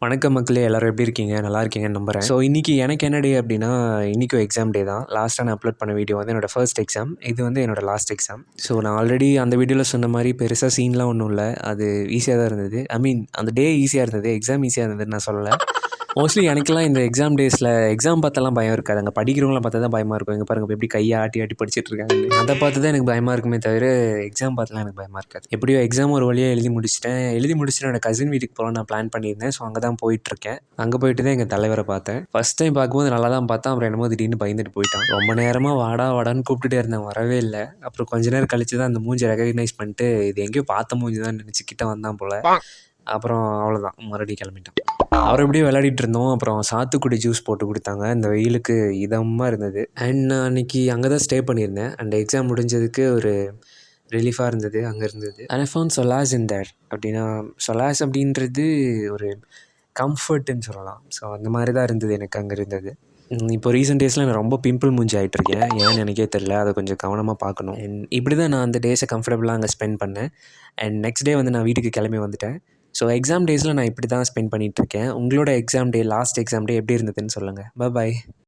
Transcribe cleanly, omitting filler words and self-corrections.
வணக்கம் மக்களே, எல்லாரும் எப்படி இருக்கீங்க? நல்லா இருக்கீங்கன்னு நம்புறேன். ஸோ இன்னைக்கு எனக்கு என்ன டே அப்படின்னா, இன்னைக்கும் எக்ஸாம் டே தான். லாஸ்ட்டாக நான் அப்லோட் பண்ண வீடியோ வந்து என்னோட ஃபர்ஸ்ட் எக்ஸாம். இது வந்து என்னோட லாஸ்ட் எக்ஸாம். ஸோ நான் ஆல்ரெடி அந்த வீடியோவில் சொன்ன மாதிரி பெருசாக சீன்லாம் ஒன்றும் இல்லை. அது ஈஸியாக தான் இருந்தது. ஐ மீன் அந்த டே ஈஸியாக இருந்தது, எக்ஸாம் ஈஸியாக இருந்ததுன்னு நான் சொல்லலை. மோஸ்ட்லி எனக்கெல்லாம் இந்த எக்ஸாம் டேஸில் எக்ஸாம் பார்த்தெல்லாம் பயம் இருக்காது. அங்கே படிக்கிறவங்களாம் பார்த்தா தான் பயமாக இருக்கும். இங்கே பாருங்க இப்ப எப்படி கையை ஆட்டி ஆட்டி படிச்சுட்டு இருக்காங்க. அதை பார்த்து தான் எனக்கு பயமாக இருக்குமே தவிர எக்ஸாம் பார்த்துலாம் எனக்கு பயமாக இருக்காது. எப்படியோ எக்ஸாம் ஒரு வழியாக எழுதி முடிச்சுட்டு என்னோட கசின் வீட்டுக்கு போகலாம் நான் பிளான் பண்ணியிருந்தேன். ஸோ அங்கே தான் போயிட்டுருக்கேன். அங்கே போயிட்டு தான் எங்கள் தலைவரை பார்த்தேன். ஃபஸ்ட் டைம் பார்க்கும்போது நல்லா தான் பார்த்தேன். அப்புறம் என்னமோ திடீர்னு பயந்துட்டு போயிட்டான். ரொம்ப நேரமாக வாடா வாடான்னு கூப்பிட்டுட்டே இருந்தேன், வரவே இல்லை. அப்புறம் கொஞ்ச நேரம் கழிச்சு தான் அந்த மூஞ்சி ரெகக்னைஸ் பண்ணிட்டு இது எங்கேயோ பார்த்த மூஞ்சி தான் நினச்சி கிட்ட வந்தான் போல். அப்புறம் அவ்வளோதான், மறுபடியும் கிளம்பிட்டான். அவர் எப்படியும் விளையாடிட்டு இருந்தோம். அப்புறம் சாத்துக்குடி ஜூஸ் போட்டு கொடுத்தாங்க. இந்த வெயிலுக்கு இதமாக இருந்தது. அண்ட் நான் அன்றைக்கி அங்கே தான் ஸ்டே பண்ணியிருந்தேன். அண்ட் எக்ஸாம் முடிஞ்சதுக்கு ஒரு ரிலீஃபாக இருந்தது அங்கே இருந்தது. And I found solace in that. அப்படின்னா சொலாஸ் அப்படின்றது ஒரு கம்ஃபர்ட்டுன்னு சொல்லலாம். ஸோ அந்த மாதிரி தான் இருந்தது எனக்கு அங்கே இருந்தது. இப்போ ரீசெண்ட் டேஸில் நான் ரொம்ப பிம்பிள் மூஞ்சி ஆகிட்டுருக்கேன். ஏன்னு எனக்கே தெரில. அதை கொஞ்சம் கவனமாக பார்க்கணும். அண்ட் இப்படி தான் நான் அந்த டேஸை கம்ஃபர்டபுளாக அங்கே ஸ்பெண்ட் பண்ணேன். அண்ட் நெக்ஸ்ட் டே வந்து நான் வீட்டுக்கு கிளம்பி வந்துட்டேன். ஸோ எக்ஸாம் டேஸில் நான் இப்படி தான் ஸ்பெண்ட் பண்ணிகிட்ருக்கேன். உங்களோட எக்ஸாம் டே, லாஸ்ட் எக்ஸாம் டே எப்படி இருந்ததுன்னு சொல்லுங்கள். பாய்.